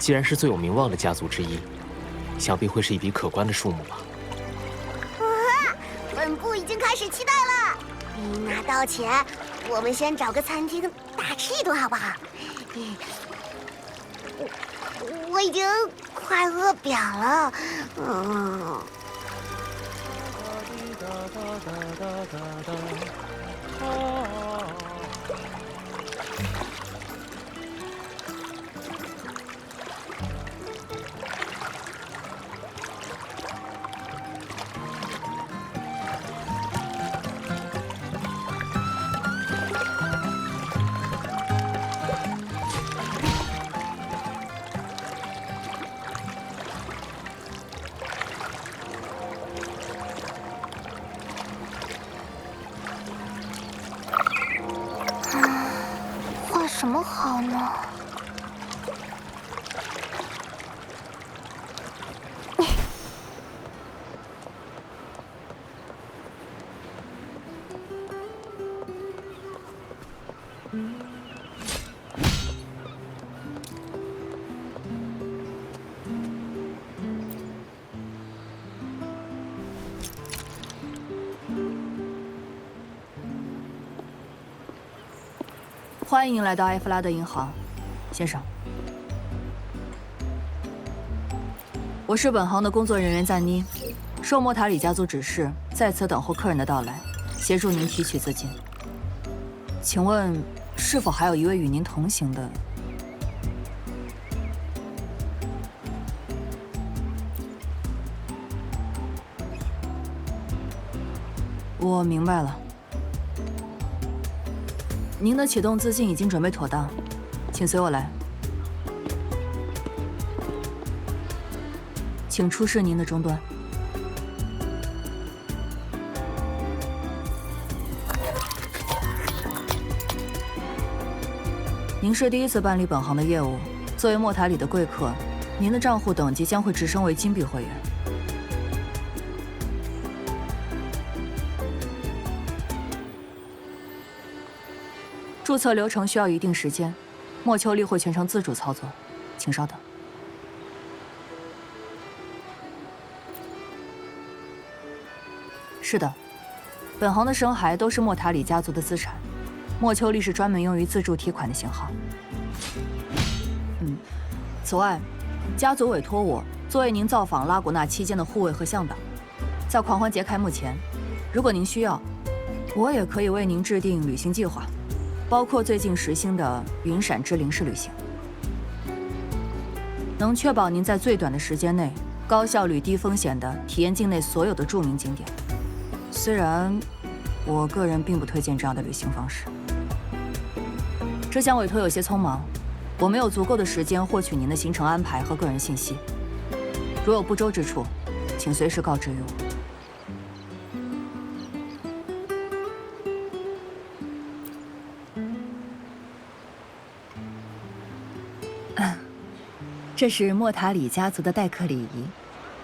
既然是最有名望的家族之一，想必会是一笔可观的数目吧。本部已经开始期待了。拿到钱，我们先找个餐厅大吃一顿，好不好？我已经快饿扁了。画什么好呢？欢迎来到埃弗拉德银行，先生。我是本行的工作人员赞妮，受莫塔里家族指示，在此等候客人的到来，协助您提取资金。请问，是否还有一位与您同行的？我明白了。您的启动资金已经准备妥当，请随我来。请出示您的终端。您是第一次办理本行的业务，作为莫塔里的贵客，您的账户等级将会直升为金币会员。注册流程需要一定时间，莫秋丽会全程自主操作，请稍等。是的，本行的生孩都是莫塔里家族的资产，莫秋丽是专门用于自助提款的型号。此外，家族委托我作为您造访拉古纳期间的护卫和向导，在狂欢节开幕前，如果您需要，我也可以为您制定旅行计划。包括最近时兴的云闪之灵式旅行，能确保您在最短的时间内高效率、低风险地体验境内所有的著名景点。虽然我个人并不推荐这样的旅行方式。这项委托有些匆忙，我没有足够的时间获取您的行程安排和个人信息。如有不周之处，请随时告知于我。这是莫塔里家族的待客礼仪，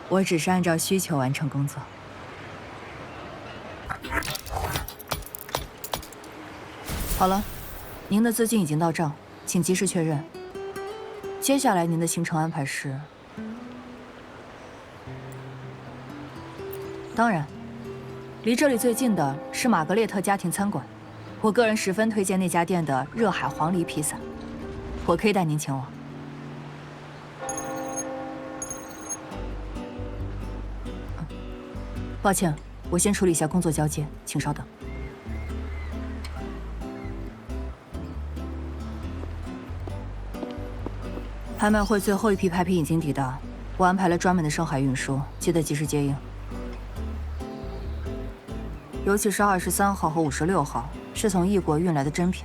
我只是按照需求完成工作。好了，您的资金已经到账，请及时确认。接下来您的行程安排是？当然，离这里最近的是玛格列特家庭餐馆，我个人十分推荐那家店的热海黄梨披萨，我可以带您前往。抱歉，我先处理一下工作交接，请稍等。拍卖会最后一批拍品已经抵达，我安排了专门的深海运输，记得及时接应。尤其是23号和56号是从异国运来的珍品，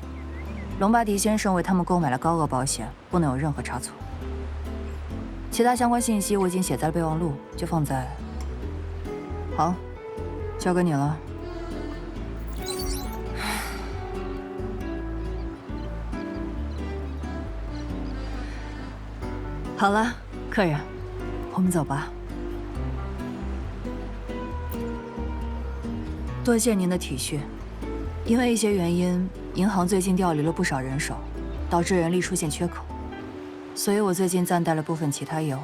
隆巴迪先生为他们购买了高额保险，不能有任何差错。其他相关信息我已经写在了备忘录，就放在……好，交给你了。好了，客人，我们走吧。多谢您的体恤，因为一些原因，银行最近调离了不少人手，导致人力出现缺口。所以我最近暂带了部分其他业务。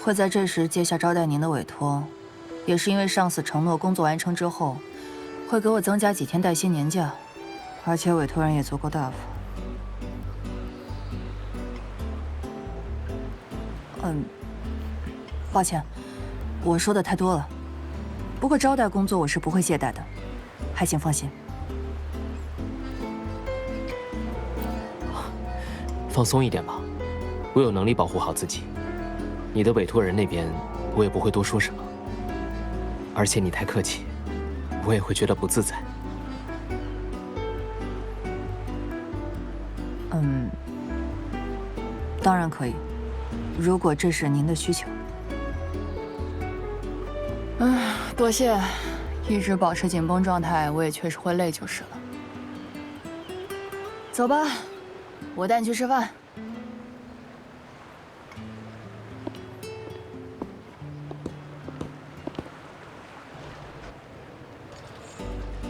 会在这时接下招待您的委托，也是因为上司承诺工作完成之后，会给我增加几天带薪年假，而且委托人也足够大方。抱歉，我说的太多了。不过招待工作我是不会懈怠的，还请放心。放松一点吧，我有能力保护好自己。你的委托人那边，我也不会多说什么。而且你太客气，我也会觉得不自在。当然可以，如果这是您的需求。多谢，一直保持紧绷状态，我也确实会累就是了。走吧，我带你去吃饭。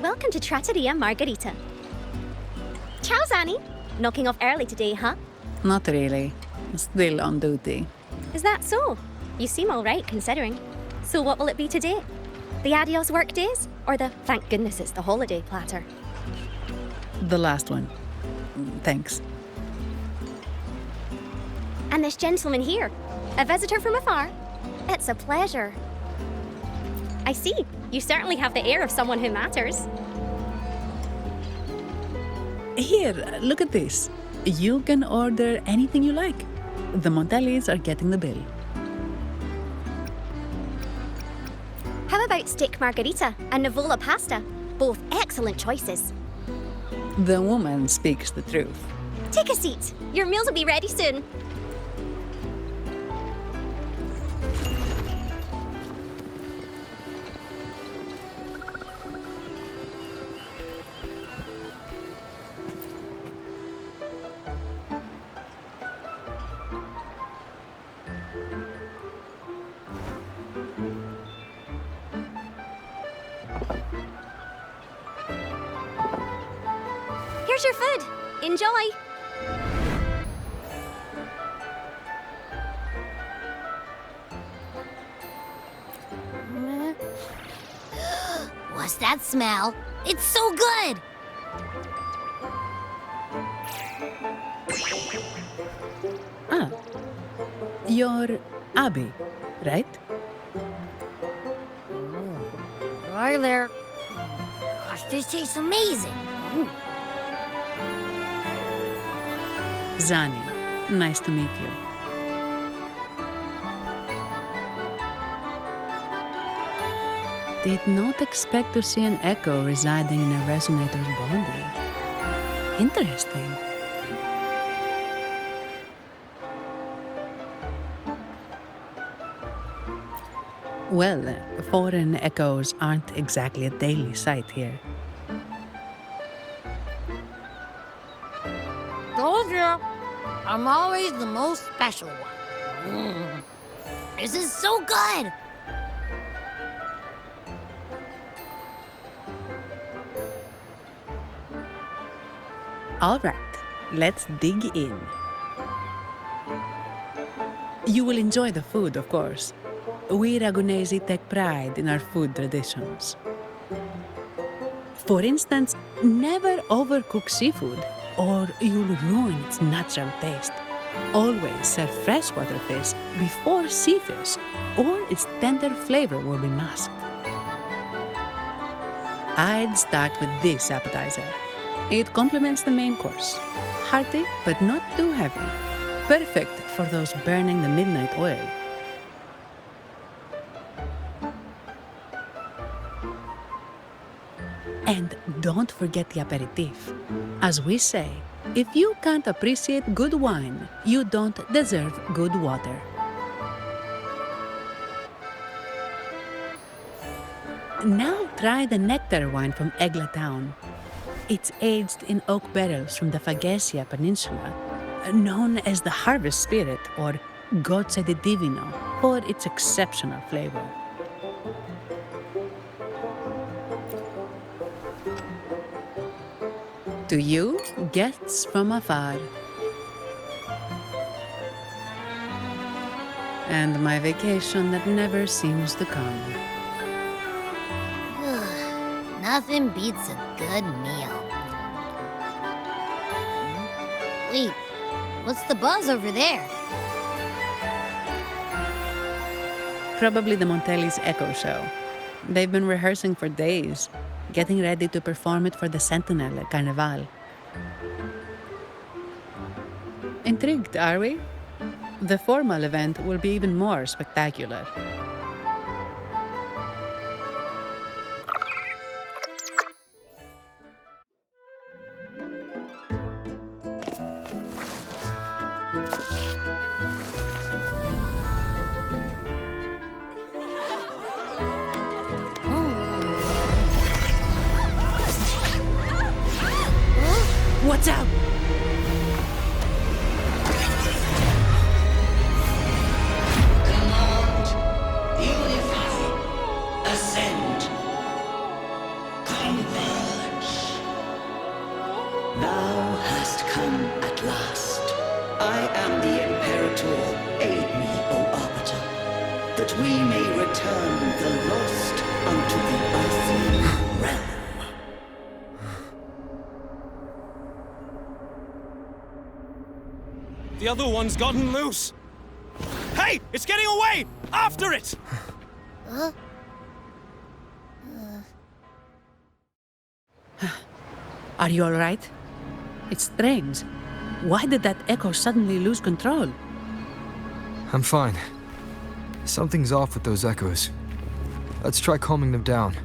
Welcome to Trattoria Margherita. Ciao, Zanni. Knocking off early today, huh? Not really. Still on duty. Is that so? You seem all right, considering. So what will it be today? The adios work days? Or the thank goodness it's the holiday platter? The last one. Thanks. And this gentleman here, a visitor from afar? It's a pleasure. I see. You certainly have the air of someone who matters. Here, look at this. You can order anything you like. The Montellis are getting the bill. How about steak margherita and Nivola pasta? Both excellent choices. The woman speaks the truth. Take a seat. Your meals will be ready soon. Here's your food. Enjoy. What's that smell? It's so good! Ah, you're Abby, right? Hi there. Gosh, this tastes amazing. Zanni, nice to meet you. Did not expect to see an echo residing in a resonator's body. Interesting. Well, foreign echoes aren't exactly a daily sight here. Told you. I'm always the most special one. This is so good! All right, let's dig in. You will enjoy the food, of course. We Ragunesi take pride in our food traditions. For instance, never overcook seafood, or you'll ruin its natural taste. Always serve freshwater fish before sea fish, or its tender flavor will be masked. I'd start with this appetizer. It complements the main course. Hearty, but not too heavy. Perfect for those burning the midnight oil. And don't forget the aperitif. As we say, if you can't appreciate good wine, you don't deserve good water. Now try the nectar wine from Egla town. It's aged in oak barrels from the Fagesia Peninsula, known as the harvest spirit or Gozze di Divino for its exceptional flavor. To you, guests from afar. And my vacation that never seems to come. Nothing beats a good meal. Wait, what's the buzz over there? Probably the Montelli's Echo Show. They've been rehearsing for days, getting ready to perform it for the Sentinel at Carnival. Intrigued, are we? The formal event will be even more spectacular. What's up? Command, unify, ascend, converge. Thou hast come at last. I am the Imperator. Aid me, O Arbiter, that we may return the lost unto the earthly realm. The other one's gotten loose. Hey, it's getting away! After it! Are you all right? It's strange. Why did that echo suddenly lose control? I'm fine. Something's off with those echoes. Let's try calming them down.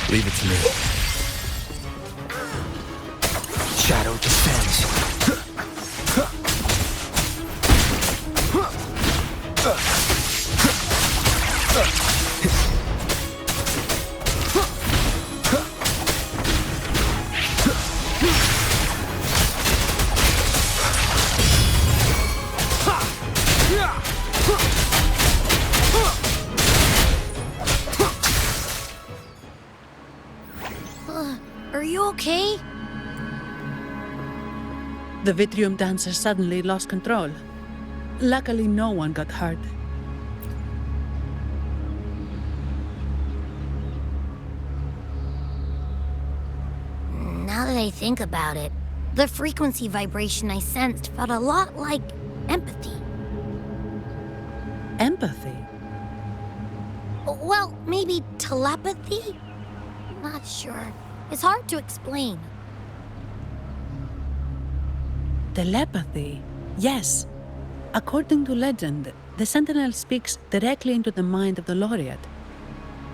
Leave it to me. Shadow descends. Are you okay? The Vitrium dancer suddenly lost control. Luckily, no one got hurt. Now that I think about it, the frequency vibration I sensed felt a lot like empathy. Empathy? Well, maybe telepathy? Not sure. It's hard to explain. Telepathy? Yes. According to legend, the Sentinel speaks directly into the mind of the Laureate.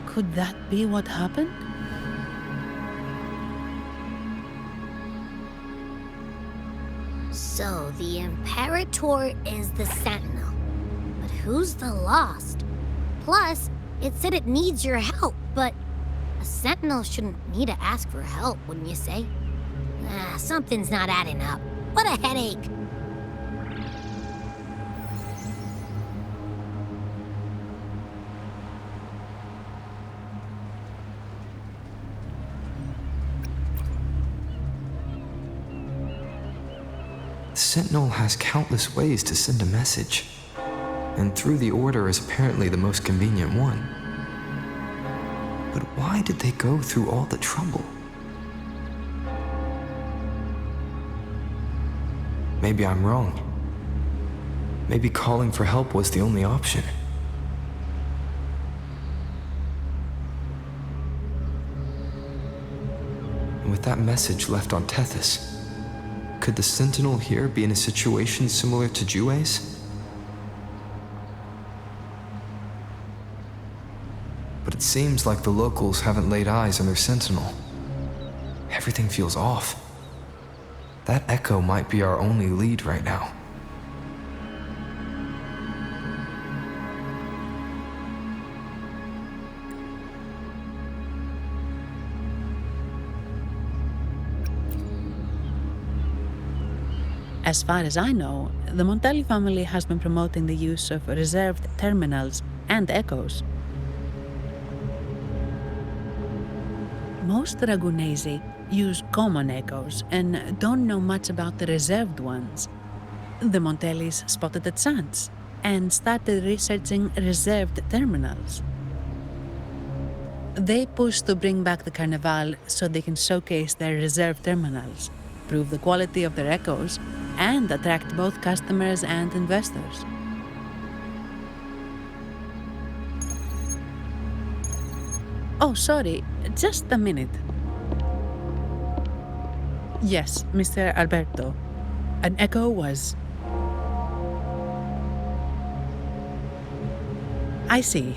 Could that be what happened? So, the Imperator is the Sentinel. But who's the Lost? Plus, it said it needs your help, but a Sentinel shouldn't need to ask for help, wouldn't you say? Something's not adding up. What a headache! The Sentinel has countless ways to send a message, and through the Order is apparently the most convenient one. But why did they go through all the trouble? Maybe I'm wrong. Maybe calling for help was the only option. And with that message left on Tethys, could the Sentinel here be in a situation similar to Jue's? But it seems like the locals haven't laid eyes on their Sentinel. Everything feels off. That echo might be our only lead right now. As far as I know, the Montelli family has been promoting the use of reserved terminals and echoes. Most Ragunesi use common echoes and don't know much about the reserved ones. The Montellis spotted a chance and started researching reserved terminals. They pushed to bring back the Carnival so they can showcase their reserved terminals, prove the quality of their echoes, and attract both customers and investors. Oh, sorry, just a minute. Yes, Mr. Alberto. An echo was... I see.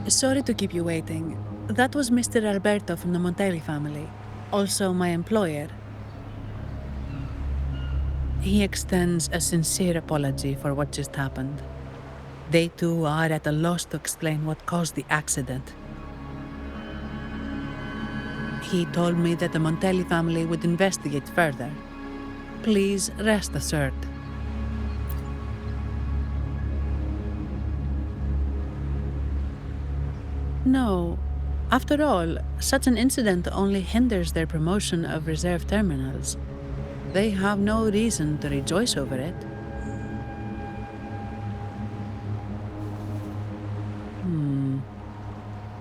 Sorry to keep you waiting. That was Mr. Alberto from the Montelli family, also my employer. He extends a sincere apology for what just happened. They too are at a loss to explain what caused the accident. He told me that the Montelli family would investigate further. Please rest assured. No. After all, such an incident only hinders their promotion of reserve terminals. They have no reason to rejoice over it.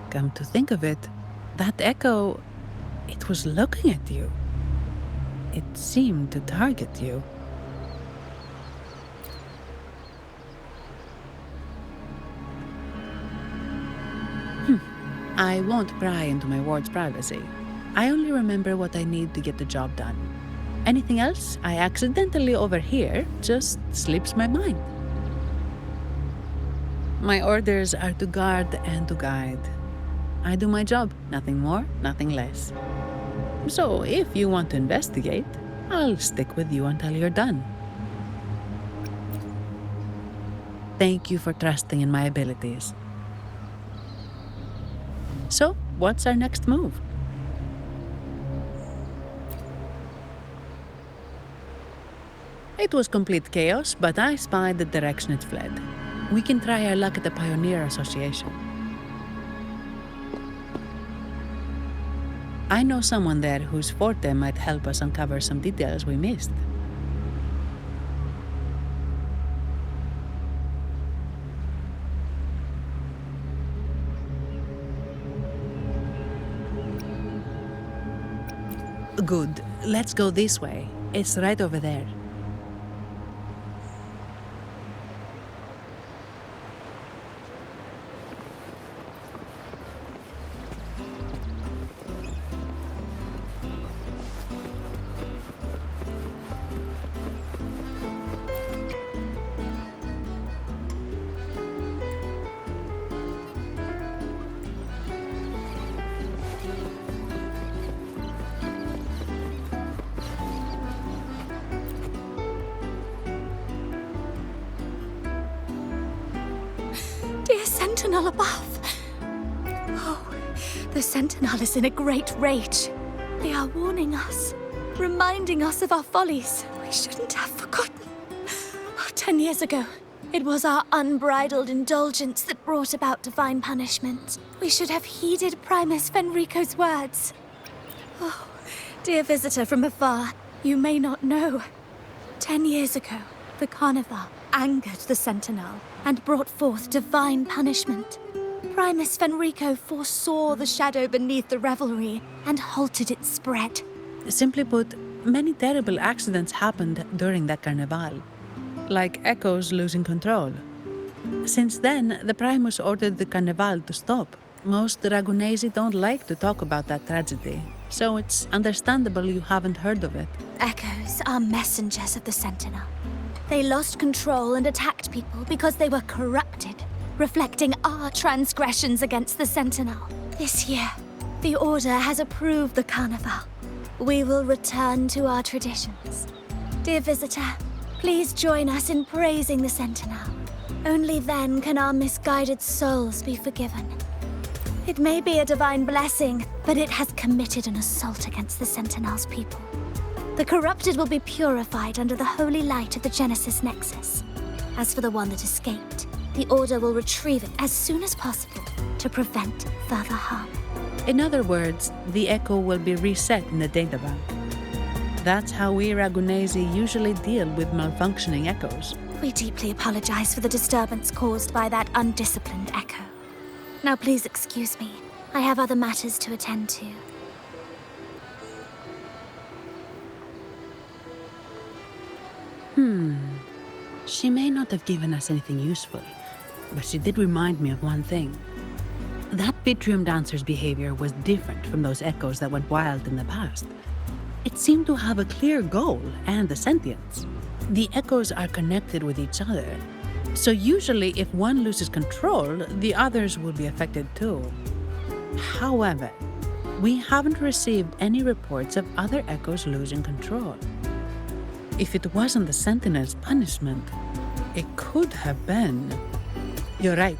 Come to think of it, that echo, it was looking at you. It seemed to target you. I won't pry into my ward's privacy. I only remember what I need to get the job done. Anything else I accidentally overhear just slips my mind. My orders are to guard and to guide. I do my job, nothing more, nothing less. So if you want to investigate, I'll stick with you until you're done. Thank you for trusting in my abilities. So, what's our next move? It was complete chaos, but I spied the direction it fled. We can try our luck at the Pioneer Association. I know someone there whose forte might help us uncover some details we missed. Good. Let's go this way. It's right over there. Dear Sentinel above! Oh, the Sentinel is in a great rage. They are warning us, reminding us of our follies. We shouldn't have forgotten. 10 years ago, it was our unbridled indulgence that brought about divine punishment. We should have heeded Primus Fenrico's words. Oh, dear visitor from afar, you may not know. 10 years ago, the Carnival angered the Sentinel and brought forth divine punishment. Primus Fenrico foresaw the shadow beneath the revelry and halted its spread. Simply put, many terrible accidents happened during that Carnival, like echoes losing control. Since then, the Primus ordered the Carnival to stop. Most Ragunesi don't like to talk about that tragedy, so it's understandable you haven't heard of it. Echoes are messengers of the Sentinel. They lost control and attacked people because they were corrupted, reflecting our transgressions against the Sentinel. This year, the Order has approved the Carnival. We will return to our traditions. Dear visitor, please join us in praising the Sentinel. Only then can our misguided souls be forgiven. It may be a divine blessing, but it has committed an assault against the Sentinel's people. The corrupted will be purified under the holy light of the Genesis Nexus. As for the one that escaped, the Order will retrieve it as soon as possible to prevent further harm. In other words, the echo will be reset in the databank. That's how we Ragunesi usually deal with malfunctioning echoes. We deeply apologize for the disturbance caused by that undisciplined echo. Now please excuse me. I have other matters to attend to. She may not have given us anything useful, but she did remind me of one thing. That Vitrium dancer's behavior was different from those echoes that went wild in the past. It seemed to have a clear goal and a sentience. The echoes are connected with each other, so usually if one loses control, the others will be affected too. However, we haven't received any reports of other echoes losing control. If it wasn't the Sentinel's punishment, it could have been. You're right.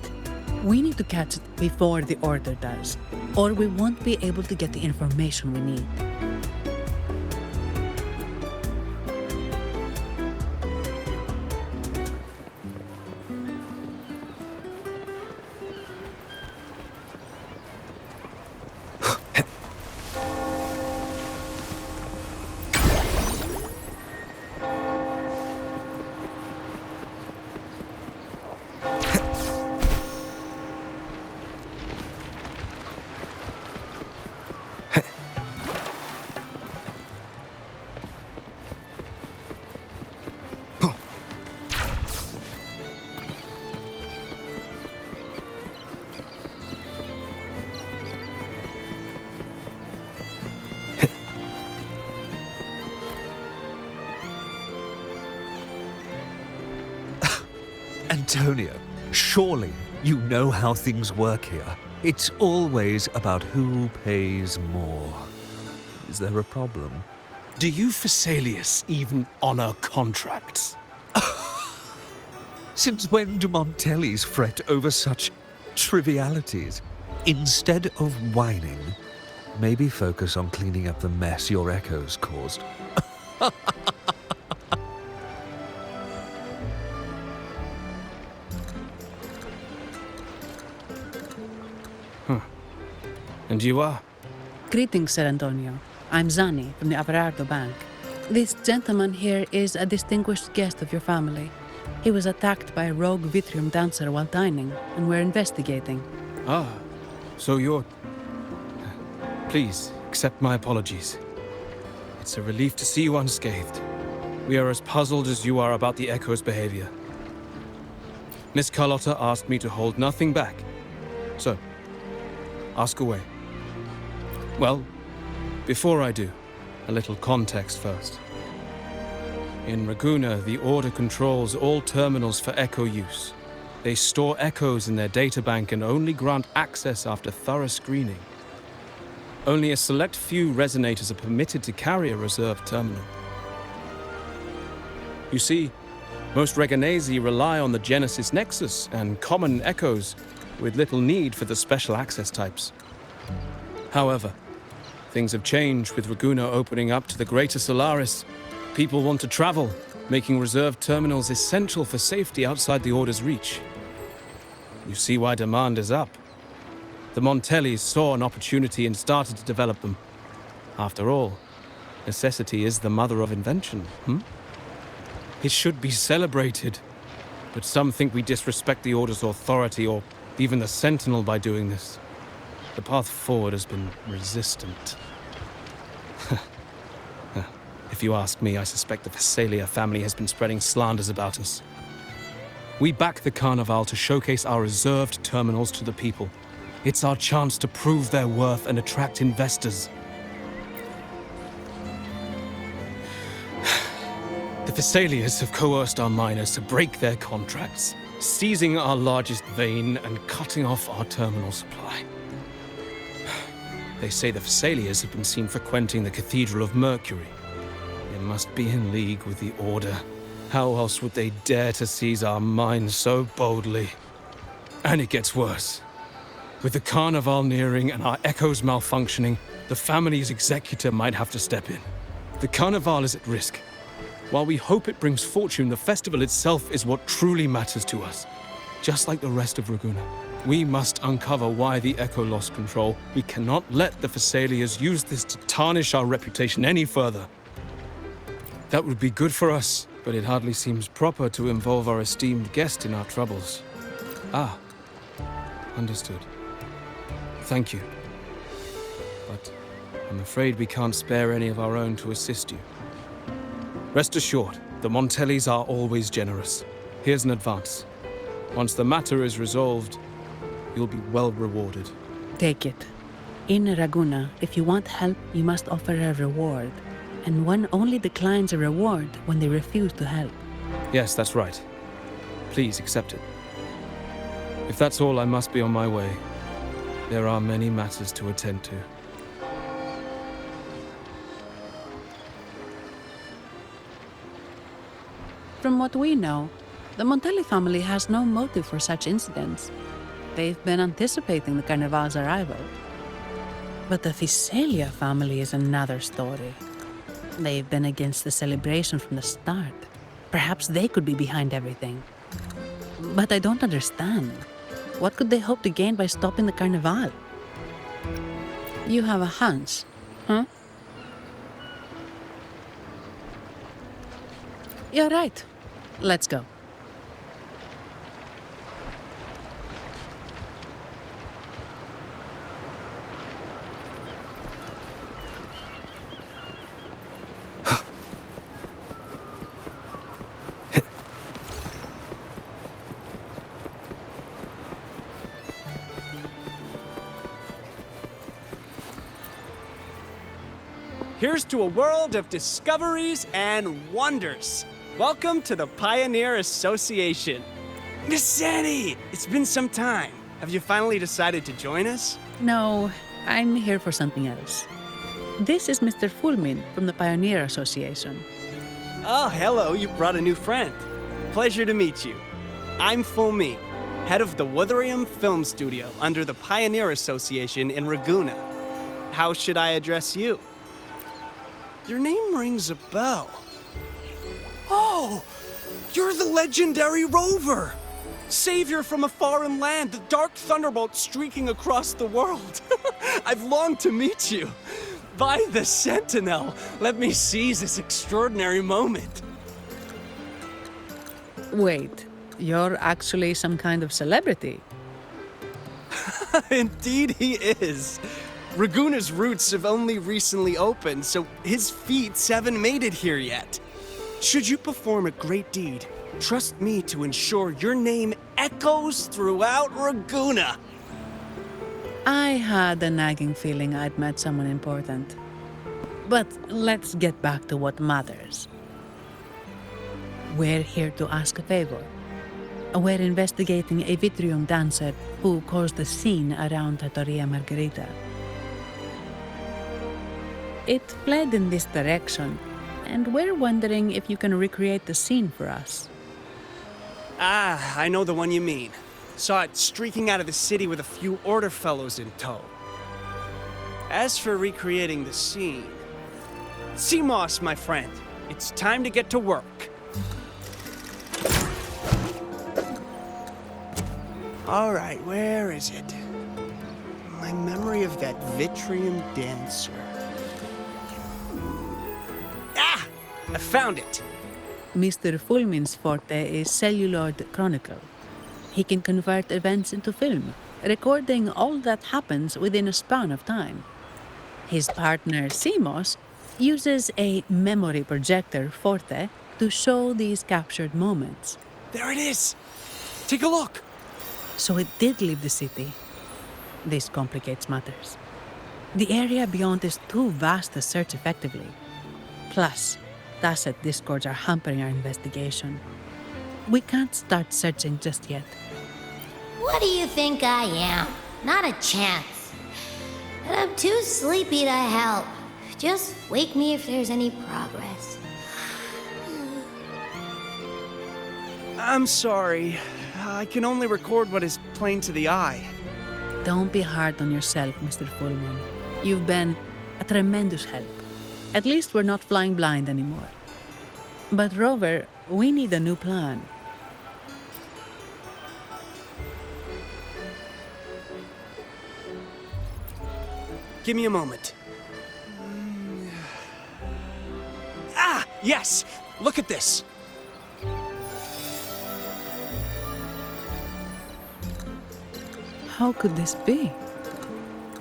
We need to catch it before the Order does, or we won't be able to get the information we need. Antonio, surely you know how things work here. It's always about who pays more. Is there a problem? Do you Phasaelius even honor contracts? Since when do Montellis fret over such trivialities? Instead of whining, maybe focus on cleaning up the mess your echoes caused. And you are? Greetings, Sir Antonio. I'm Zani from the Averardo Bank. This gentleman here is a distinguished guest of your family. He was attacked by a rogue Vitrium dancer while dining, and we're investigating. Ah, so you're... Please, accept my apologies. It's a relief to see you unscathed. We are as puzzled as you are about the Echo's behavior. Miss Carlotta asked me to hold nothing back. So, ask away. Well, before I do, a little context first. In Raguna, the Order controls all terminals for Echo use. They store echoes in their databank and only grant access after thorough screening. Only a select few resonators are permitted to carry a reserved terminal. You see, most Reganesi rely on the Genesis Nexus and common echoes, with little need for the special access types. However, things have changed with Raguna opening up to the greater Solaris. People want to travel, making reserved terminals essential for safety outside the Order's reach. You see why demand is up. The Montellis saw an opportunity and started to develop them. After all, necessity is the mother of invention, It should be celebrated, but some think we disrespect the Order's authority or even the Sentinel by doing this. The path forward has been resistant. If you ask me, I suspect the Phasalia family has been spreading slanders about us. We back the Carnival to showcase our reserved terminals to the people. It's our chance to prove their worth and attract investors. The Phasalias have coerced our miners to break their contracts, seizing our largest vein and cutting off our terminal supply. They say the Phasalias have been seen frequenting the Cathedral of Mercury. They must be in league with the Order. How else would they dare to seize our mines so boldly? And it gets worse. With the Carnival nearing and our echoes malfunctioning, the family's executor might have to step in. The Carnival is at risk. While we hope it brings fortune, the festival itself is what truly matters to us. Just like the rest of Raguna, we must uncover why the Echo lost control. We cannot let the Thessalians use this to tarnish our reputation any further. That would be good for us, but it hardly seems proper to involve our esteemed guest in our troubles. Ah, understood. Thank you. But I'm afraid we can't spare any of our own to assist you. Rest assured, the Montellis are always generous. Here's an advance. Once the matter is resolved, you'll be well rewarded. Take it. In Raguna, if you want help, you must offer a reward. And one only declines a reward when they refuse to help. Yes, that's right. Please accept it. If that's all, I must be on my way. There are many matters to attend to. From what we know, the Montelli family has no motive for such incidents. They've been anticipating the Carnival's arrival. But the Thessalia family is another story. They've been against the celebration from the start. Perhaps they could be behind everything. But I don't understand. What could they hope to gain by stopping the Carnival? You have a hunch, huh? You're right. Let's go. Here's to a world of discoveries and wonders. Welcome to the Pioneer Association. Miss Sandy, it's been some time. Have you finally decided to join us? No, I'm here for something else. This is Mr. Fulmin from the Pioneer Association. Oh, hello, you brought a new friend. Pleasure to meet you. I'm Fulmin, head of the Wuthering Film Studio under the Pioneer Association in Raguna. How should I address you? Your name rings a bell. Oh, you're the legendary Rover! Savior from a foreign land, the dark thunderbolt streaking across the world. I've longed to meet you. By the Sentinel, let me seize this extraordinary moment. Wait, you're actually some kind of celebrity? Indeed he is. Raguna's roots have only recently opened, so his feats haven't made it here yet. Should you perform a great deed, trust me to ensure your name echoes throughout Raguna. I had a nagging feeling I'd met someone important. But let's get back to what matters. We're here to ask a favor. We're investigating a Vitrium dancer who caused a scene around Trattoria Margherita. It fled in this direction, and we're wondering if you can recreate the scene for us. Ah, I know the one you mean. Saw it streaking out of the city with a few order fellows in tow. As for recreating the scene... Seamoss, my friend, it's time to get to work. All right, where is it? My memory of that Vitrium dancer. Ah! I found it! Mr. Fulmin's forte is celluloid chronicle. He can convert events into film, recording all that happens within a span of time. His partner, Seamoss, uses a memory projector forte to show these captured moments. There it is! Take a look! So it did leave the city. This complicates matters. The area beyond is too vast to search effectively. Plus, Tacet discords are hampering our investigation. We can't start searching just yet. What do you think I am? Not a chance. And I'm too sleepy to help. Just wake me if there's any progress. I'm sorry. I can only record what is plain to the eye. Don't be hard on yourself, Mr. Fulmin. You've been a tremendous help. At least we're not flying blind anymore. But Rover, we need a new plan. Give me a moment. Ah, yes! Look at this! How could this be?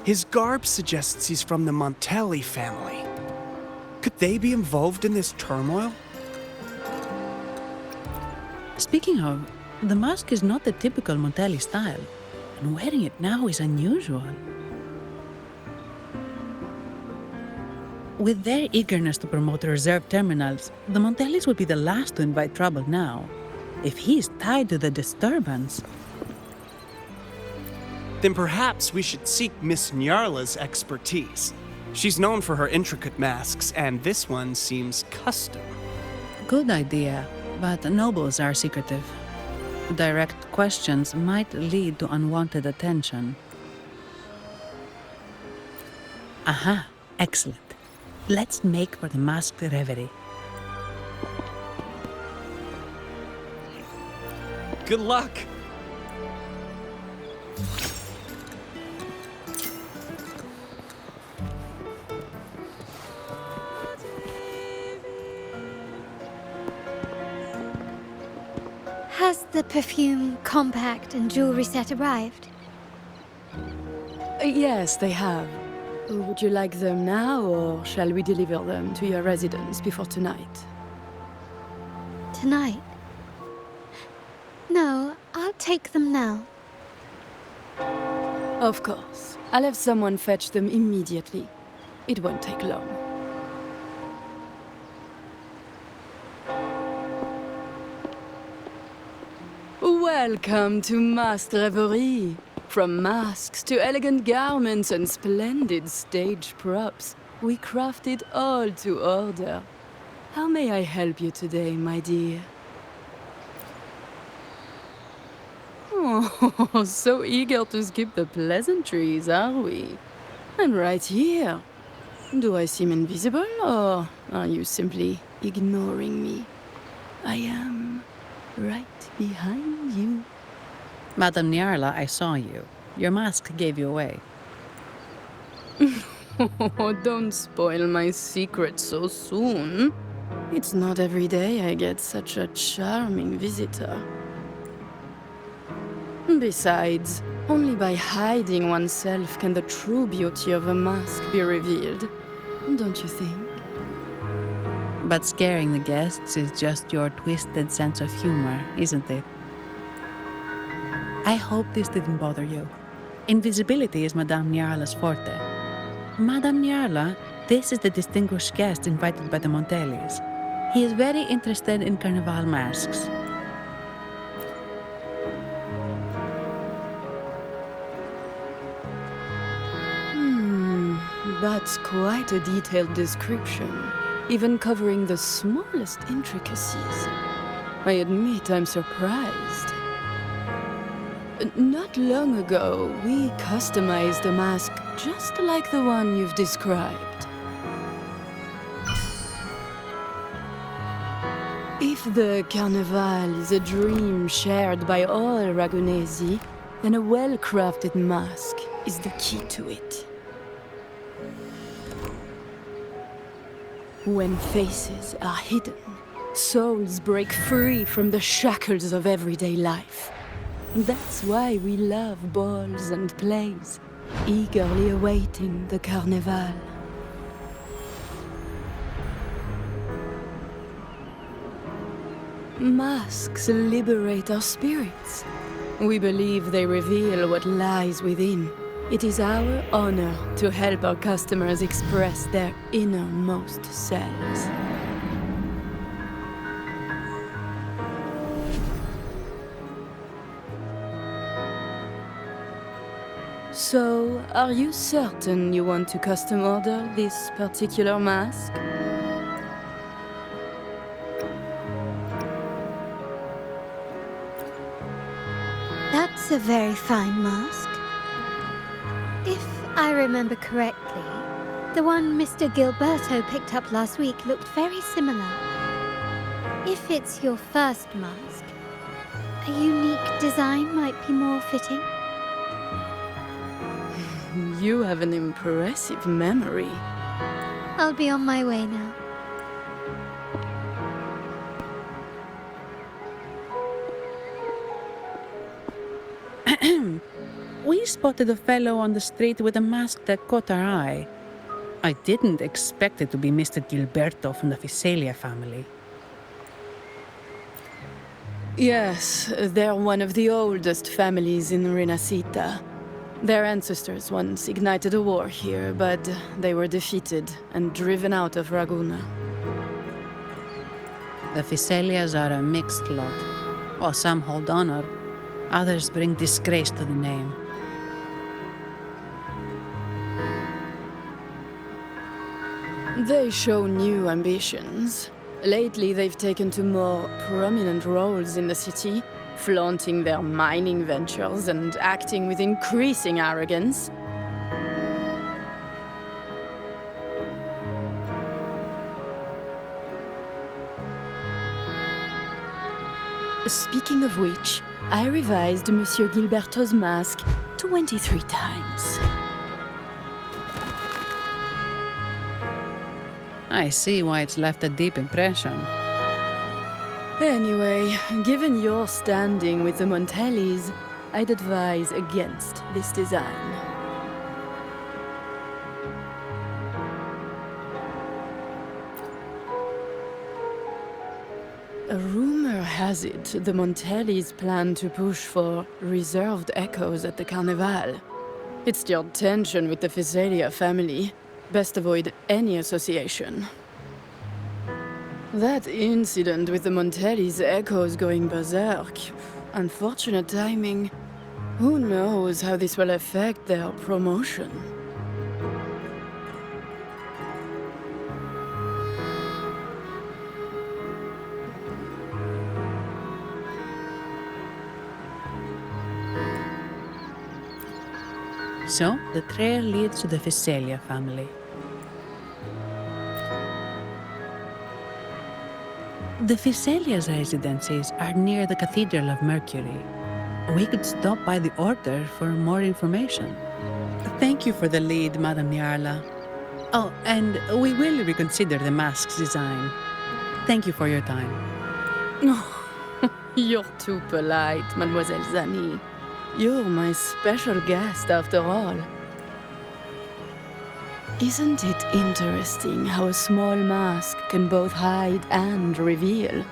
His garb suggests he's from the Montelli family. Could they be involved in this turmoil? Speaking of, the mask is not the typical Montelli style, and wearing it now is unusual. With their eagerness to promote reserve terminals, the Montellis would be the last to invite trouble now. If he is tied to the disturbance... Then perhaps we should seek Miss Nyarla's expertise. She's known for her intricate masks, and this one seems custom. Good idea, but nobles are secretive. Direct questions might lead to unwanted attention. Aha, excellent. Let's make for the masked reverie. Good luck! Has the perfume, compact, and jewelry set arrived? Yes, they have. Would you like them now, or shall we deliver them to your residence before tonight? Tonight? No, I'll take them now. Of course. I'll have someone fetch them immediately. It won't take long. Welcome to Masked Reverie. From masks to elegant garments and splendid stage props, we craft it all to order. How may I help you today, my dear? Oh, so eager to skip the pleasantries, are we? I'm right here. Do I seem invisible, or are you simply ignoring me? I am right behind you. Madame Nyarla, I saw you. Your mask gave you away. Oh, don't spoil my secret so soon. It's not every day I get such a charming visitor. Besides, only by hiding oneself can the true beauty of a mask be revealed. Don't you think? But scaring the guests is just your twisted sense of humor, isn't it? I hope this didn't bother you. Invisibility is Madame Nyarla's forte. Madame Nyarla, this is the distinguished guest invited by the Montellis. He is very interested in carnival masks. That's quite a detailed description, even covering the smallest intricacies. I admit I'm surprised. Not long ago, we customized a mask just like the one you've described. If the Carnival is a dream shared by all Aragonesi, then a well-crafted mask is the key to it. When faces are hidden, souls break free from the shackles of everyday life. That's why we love balls and plays, eagerly awaiting the Carnival. Masks liberate our spirits. We believe they reveal what lies within. It is our honor to help our customers express their innermost selves. So, are you certain you want to custom order this particular mask? That's a very fine mask. If I remember correctly, The one Mr. Gilberto picked up last week looked very similar. If it's your first mask, a unique design might be more fitting. You have an impressive memory. I'll be on my way now. We spotted a fellow on the street with a mask that caught our eye. I didn't expect it to be Mr. Gilberto from the Visalia family. Yes, they're one of the oldest families in Renacita. Their ancestors once ignited a war here, but they were defeated and driven out of Raguna. The Visalias are a mixed lot. While some hold honor, others bring disgrace to the name. They show new ambitions. Lately, they've taken to more prominent roles in the city, flaunting their mining ventures and acting with increasing arrogance. Speaking of which, I revised Monsieur Gilberto's mask 23 times. I see why it's left a deep impression. Anyway, given your standing with the Montellis, I'd advise against this design. A rumor has it the Montellis plan to push for reserved echoes at the Carnival. It's stirred tension with the Visalia family. Best avoid any association. That incident with the Montellis' echoes going berserk. Unfortunate timing. Who knows how this will affect their promotion? So, the trail leads to the Visalia family. The Visalia's residences are near the Cathedral of Mercury. We could stop by the Order for more information. Thank you for the lead, Madame Niarla. Oh, and we will reconsider the mask's design. Thank you for your time. Oh, you're too polite, Mademoiselle Zani. You're my special guest, after all. Isn't it interesting how a small mask can both hide and reveal?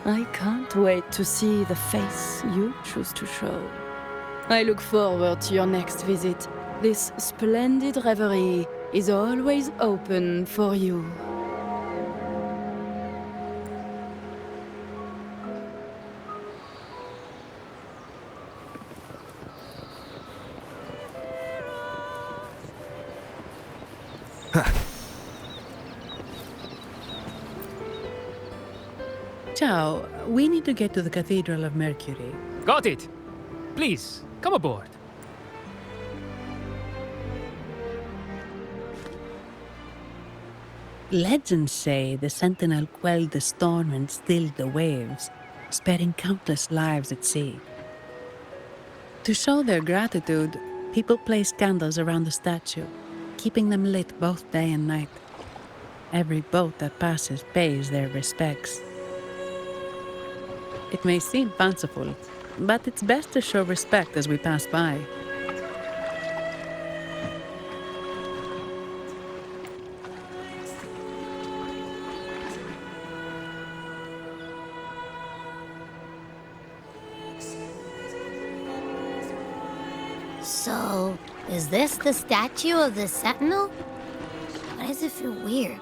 I can't wait to see the face you choose to show. I look forward to your next visit. This splendid reverie is always open for you. Ciao, we need to get to the Cathedral of Mercury. Got it! Please, come aboard. Legends say the Sentinel quelled the storm and stilled the waves, sparing countless lives at sea. To show their gratitude, people place candles around the statue, keeping them lit both day and night. Every boat that passes pays their respects. It may seem fanciful, but it's best to show respect as we pass by. So, is this the statue of the Sentinel? Why does it feel weird?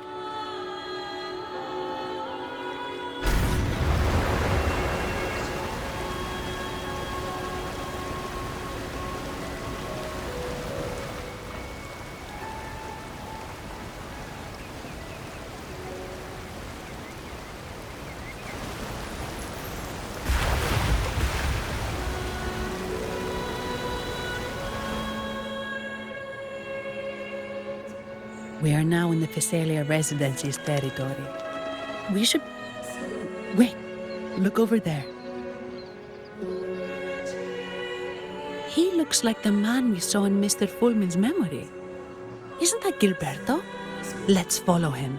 We are now in the Physalia Residency's territory. We should... Wait, look over there. He looks like the man we saw in Mr. Fulmin's memory. Isn't that Gilberto? Let's follow him.